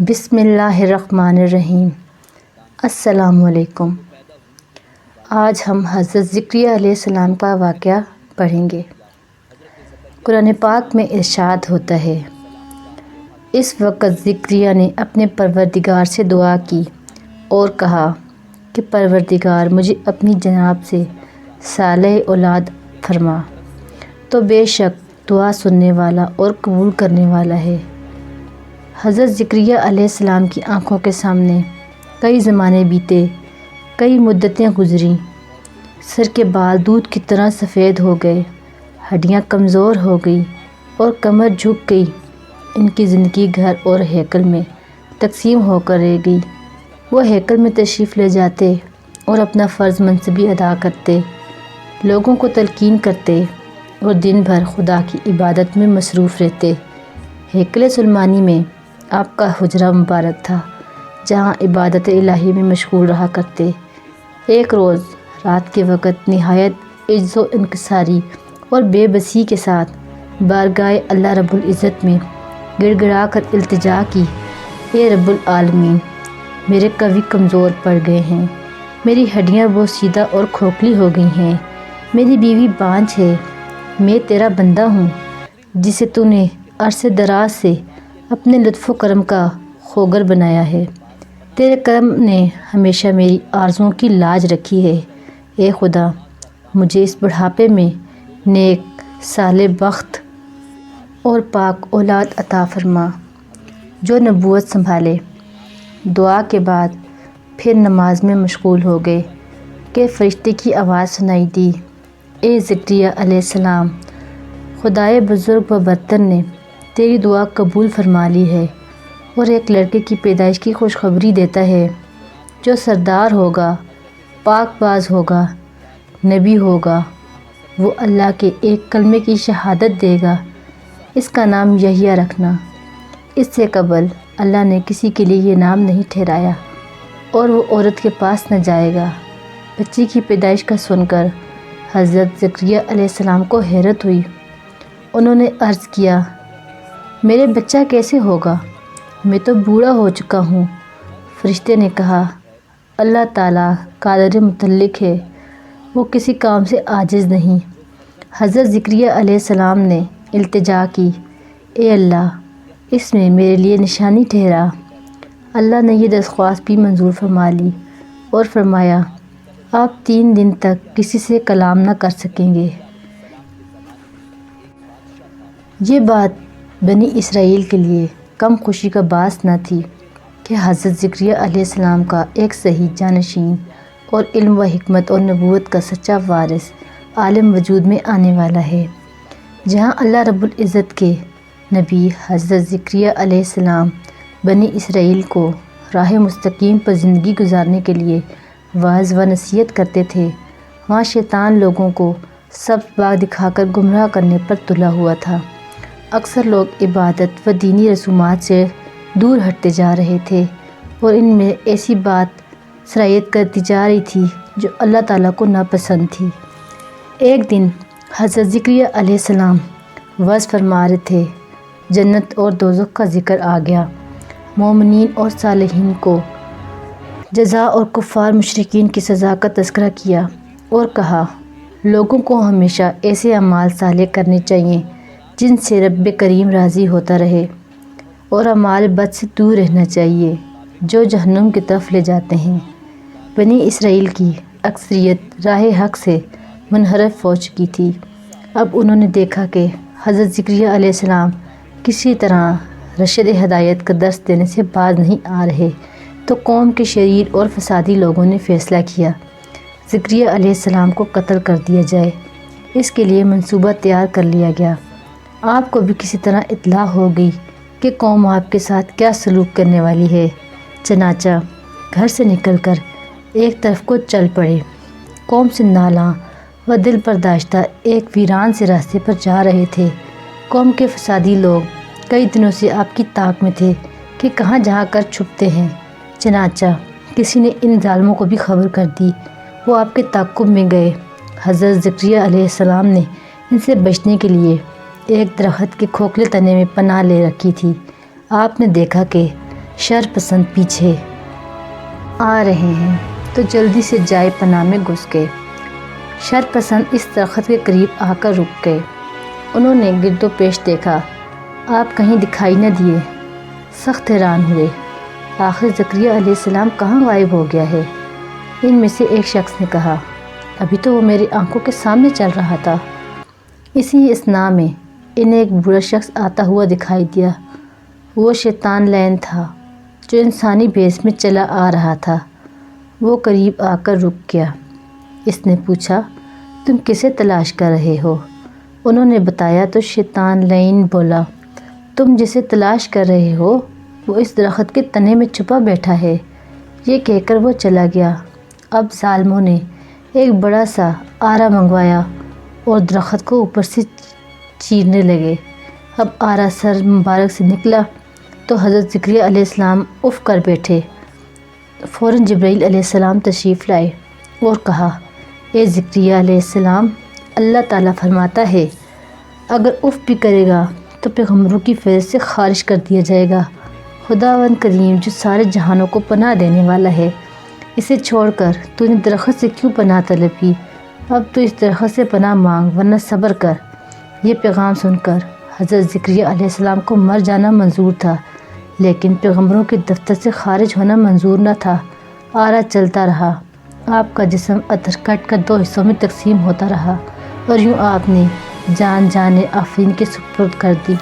بسم اللہ الرحمن الرحیم۔ السلام علیکم۔ آج ہم حضرت زکریا علیہ السلام کا واقعہ پڑھیں گے۔ قرآن پاک میں ارشاد ہوتا ہے، اس وقت زکریا نے اپنے پروردگار سے دعا کی اور کہا کہ پروردگار مجھے اپنی جناب سے صالح اولاد فرما، تو بے شک دعا سننے والا اور قبول کرنے والا ہے۔ حضرت زکریا علیہ السلام کی آنکھوں کے سامنے کئی زمانے بیتے، کئی مدتیں گزریں، سر کے بال دودھ کی طرح سفید ہو گئے، ہڈیاں کمزور ہو گئی اور کمر جھک گئی۔ ان کی زندگی گھر اور ہیکل میں تقسیم ہو کر رہ گئی۔ وہ ہیکل میں تشریف لے جاتے اور اپنا فرض منصبی ادا کرتے، لوگوں کو تلقین کرتے اور دن بھر خدا کی عبادت میں مصروف رہتے۔ ہیکل سلیمانی میں آپ کا حجرہ مبارک تھا، جہاں عبادت الہی میں مشغول رہا کرتے۔ ایک روز رات کے وقت نہایت عجز و انکساری اور بے بسی کے ساتھ بارگاہ اللہ رب العزت میں گڑ گڑا کر التجا کی، اے رب العالمین، میرے قوی کمزور پڑ گئے ہیں، میری ہڈیاں بوسیدہ اور کھوکھلی ہو گئی ہیں، میری بیوی بانجھ ہے، میں تیرا بندہ ہوں جسے تو نے عرصے دراز سے اپنے لطف و کرم کا خوگر بنایا ہے۔ تیرے کرم نے ہمیشہ میری آرزوؤں کی لاج رکھی ہے۔ اے خدا، مجھے اس بڑھاپے میں نیک، صالح بخت اور پاک اولاد عطا فرما جو نبوت سنبھالے۔ دعا کے بعد پھر نماز میں مشغول ہو گئے کہ فرشتے کی آواز سنائی دی، اے زکریا علیہ السلام، خدائے بزرگ و برتر نے تیری دعا قبول فرما لی ہے اور ایک لڑکے کی پیدائش کی خوشخبری دیتا ہے جو سردار ہوگا، پاک باز ہوگا، نبی ہوگا، وہ اللہ کے ایک کلمے کی شہادت دے گا، اس کا نام یحییٰ رکھنا۔ اس سے قبل اللہ نے کسی کے لیے یہ نام نہیں ٹھہرایا اور وہ عورت کے پاس نہ جائے گا۔ بچی کی پیدائش کا سن کر حضرت زکریا علیہ السلام کو حیرت ہوئی۔ انہوں نے عرض کیا، میرے بچہ کیسے ہوگا؟ میں تو بوڑھا ہو چکا ہوں۔ فرشتے نے کہا، اللہ تعالیٰ قادر مطلق ہے، وہ کسی کام سے عاجز نہیں۔ حضرت زکریا علیہ السلام نے التجا کی، اے اللہ، اس میں میرے لیے نشانی ٹھہرا۔ اللہ نے یہ درخواست بھی منظور فرما لی اور فرمایا، آپ 3 دن تک کسی سے کلام نہ کر سکیں گے۔ یہ بات بنی اسرائیل کے لیے کم خوشی کا باعث نہ تھی کہ حضرت زکریا علیہ السلام کا ایک صحیح جانشین اور علم و حکمت اور نبوت کا سچا وارث عالم وجود میں آنے والا ہے۔ جہاں اللہ رب العزت کے نبی حضرت زکریا علیہ السلام بنی اسرائیل کو راہ مستقیم پر زندگی گزارنے کے لیے وعظ و نصیحت کرتے تھے، وہاں شیطان لوگوں کو سبز باغ دکھا کر گمراہ کرنے پر تلا ہوا تھا۔ اکثر لوگ عبادت و دینی رسومات سے دور ہٹتے جا رہے تھے اور ان میں ایسی بات سرایت کرتی جا رہی تھی جو اللہ تعالیٰ کو ناپسند تھی۔ ایک دن حضرت زکریا علیہ السلام وعظ فرما رہے تھے، جنت اور دوزخ کا ذکر آ گیا، مومنین اور صالحین کو جزا اور کفار مشرکین کی سزا کا تذکرہ کیا اور کہا، لوگوں کو ہمیشہ ایسے اعمال صالح کرنے چاہیے جن سے رب کریم راضی ہوتا رہے، اور اعمال بد سے دور رہنا چاہیے جو جہنم کی طرف لے جاتے ہیں۔ بنی اسرائیل کی اکثریت راہ حق سے منحرف ہو چکی تھی۔ اب انہوں نے دیکھا کہ حضرت زکریا علیہ السلام کسی طرح رشد ہدایت کا درس دینے سے باز نہیں آ رہے، تو قوم کے شریر اور فسادی لوگوں نے فیصلہ کیا زکریا علیہ السلام کو قتل کر دیا جائے۔ اس کے لیے منصوبہ تیار کر لیا گیا۔ آپ کو بھی کسی طرح اطلاع ہو گئی کہ قوم آپ کے ساتھ کیا سلوک کرنے والی ہے، چنانچہ گھر سے نکل کر ایک طرف کو چل پڑے۔ قوم سے نالاں و دل برداشتہ ایک ویران سے راستے پر جا رہے تھے۔ قوم کے فسادی لوگ کئی دنوں سے آپ کی تاک میں تھے کہ کہاں جا کر چھپتے ہیں، چنانچہ کسی نے ان ظالموں کو بھی خبر کر دی، وہ آپ کے تعاقب میں گئے۔ حضرت زکریا علیہ السلام نے ان سے بچنے کے لیے ایک درخت کے کھوکھلے تنے میں پناہ لے رکھی تھی۔ آپ نے دیکھا کہ شر پسند پیچھے آ رہے ہیں تو جلدی سے جائے پناہ میں گھس گئے۔ شر پسند اس درخت کے قریب آ کر رک گئے۔ انہوں نے گرد و پیش دیکھا، آپ کہیں دکھائی نہ دیے۔ سخت حیران ہوئے، آخر زکریا علیہ السلام کہاں غائب ہو گیا ہے؟ ان میں سے ایک شخص نے کہا، ابھی تو وہ میری آنکھوں کے سامنے چل رہا تھا۔ اسی اثناء میں انہیں ایک بوڑھا شخص آتا ہوا دکھائی دیا۔ وہ شیطان لعین تھا جو انسانی بھیس میں چلا آ رہا تھا۔ وہ قریب آ کر رک گیا۔ اس نے پوچھا، تم کسے تلاش کر رہے ہو؟ انہوں نے بتایا تو شیطان لعین بولا، تم جسے تلاش کر رہے ہو وہ اس درخت کے تنے میں چھپا بیٹھا ہے۔ یہ کہہ کر وہ چلا گیا۔ اب ظالموں نے ایک بڑا سا آرا منگوایا اور درخت کو اوپر سے چیرنے لگے۔ اب آرا سر مبارک سے نکلا تو حضرت زکریا علیہ السلام اف کر بیٹھے۔ فوراً جبرائیل علیہ السلام تشریف لائے اور کہا، اے زکریا علیہ السلام، اللہ تعالیٰ فرماتا ہے اگر اف بھی کرے گا تو پیغمبروں کی فہرست سے خارج کر دیا جائے گا۔ خداوند کریم جو سارے جہانوں کو پناہ دینے والا ہے، اسے چھوڑ کر تو نے درخت سے کیوں پناہ طلب کی؟ اب تو اس درخت سے پناہ مانگ ورنہ صبر کر۔ یہ پیغام سن کر حضرت زکریا علیہ السلام کو مر جانا منظور تھا، لیکن پیغمبروں کے دفتر سے خارج ہونا منظور نہ تھا۔ آرا چلتا رہا، آپ کا جسم ادھر کٹ کر 2 حصوں میں تقسیم ہوتا رہا اور یوں آپ نے جان آفرین کے سپرد کر دی۔